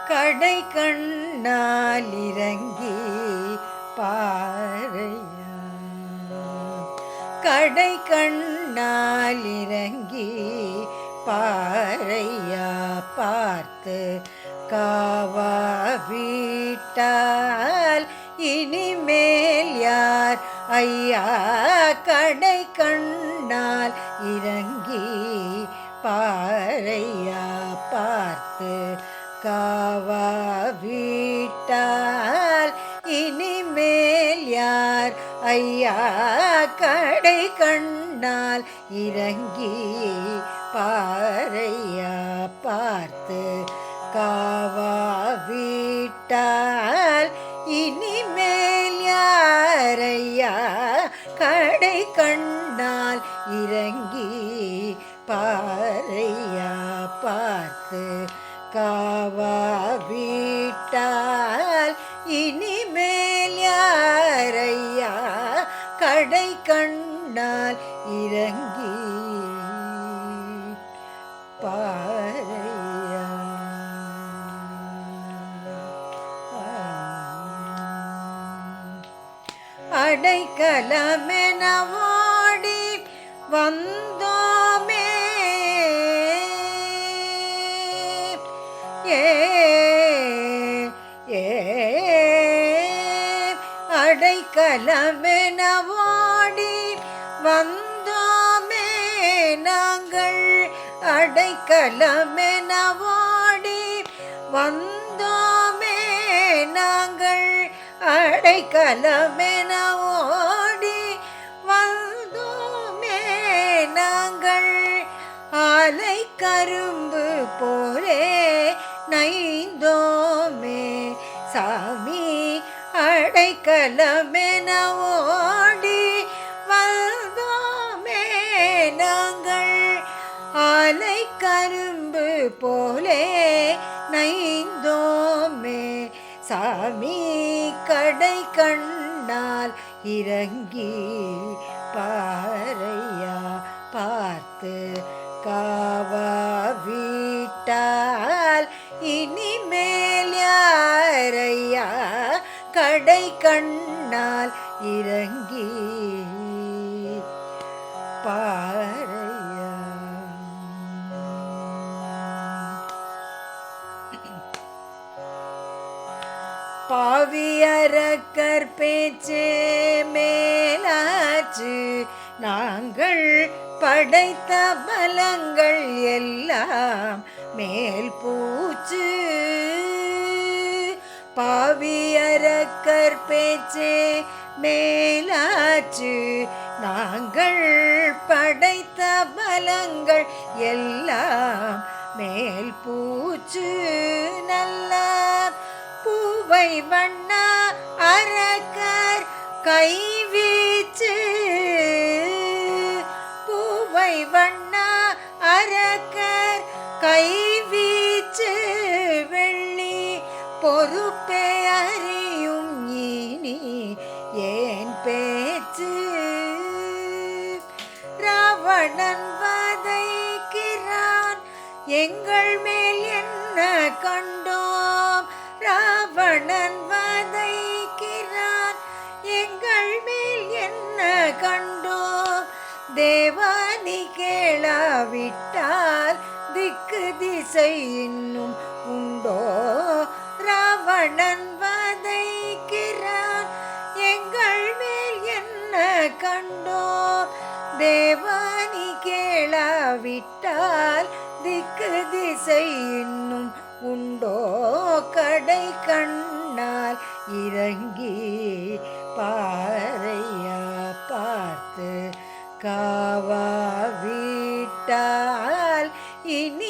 கடை கண்ணால் இறங்கி பாறையா கடை கண்ணால் இறங்கி பாறையா பார்த்து காவா வீட்டால் இனிமேல் யார் ஐயா கடை கண்ணால் இறங்கி பாறையா பார்த்து காவா வீட்டால் இனிமேல் யார் ஐயா கடை கண்ணால் இறங்கி பாறையா பார்த்து காவா வீட்டால் இனிமேல் யார் ஐயா கடை கண்ணால் இறங்கி பாறையா பார்த்து காவா வீட்டால் இனிமேல் யார் ஐயா கடை கண்ணால் இறங்கி பாறையா அடைக்கலமென ஓடி வந்தோமே அடைக்கலமென ஓடி வந்தோமே நாங்கள் அடைக்கலமென ஓடி வந்தோமே நாங்கள் அடைக்கலமென ஓடி வந்தோமே நாங்கள் ஆலை கரும்பு போலே நைந்தோமே சாமி அடைக்கலமென ஓடி வந்தோமே நாங்கள் ஆலை கரும்பு போலே நைந்தோமே சாமி கடை கண்ணால் இறங்கி பாறையா பார்த்து காவா வீட்டால் இனிமேல் யார் ஐயா கடை கண்ணால் இறங்கி பாறையா பாவியரக்கர் பேச்சே மேலாச்சு நாங்கள் படைத்த பலங்கள் எல்லாம் மேல் பூச்சு பாவியரக்கர் பேச்சே மேலாச்சு நாங்கள் படைத்த பலங்கள் எல்லாம் மேல் பூச்சு நல்ல பூவை வண்ண அரக்கர் கைவீச்சு பூவை வண்ண அரக்கர் கைவீச்சு வெள்ளி பொறுப்பே அறியும் இனி ஏன் பேச்சு ராவணன் வதைக்கிறான் எங்கள் மேல் என்ன கண்டோம் ராவணன் வதைக்கிறான் எங்கள் மேல் என்ன கண்டோம் தேவானி கேளாவிட்டால் திக்கு திசை இன்னும் உண்டோ ராவணன் வதைக்கிறான் எங்கள் மேல் என்ன கண்டோம் தேவானி கேளாவிட்டால் திக்கு திசை இன்னும் உண்டோ கடை கண்ணால் இறங்கி பாறையா பார்த்து காவா வீட்டால் இனி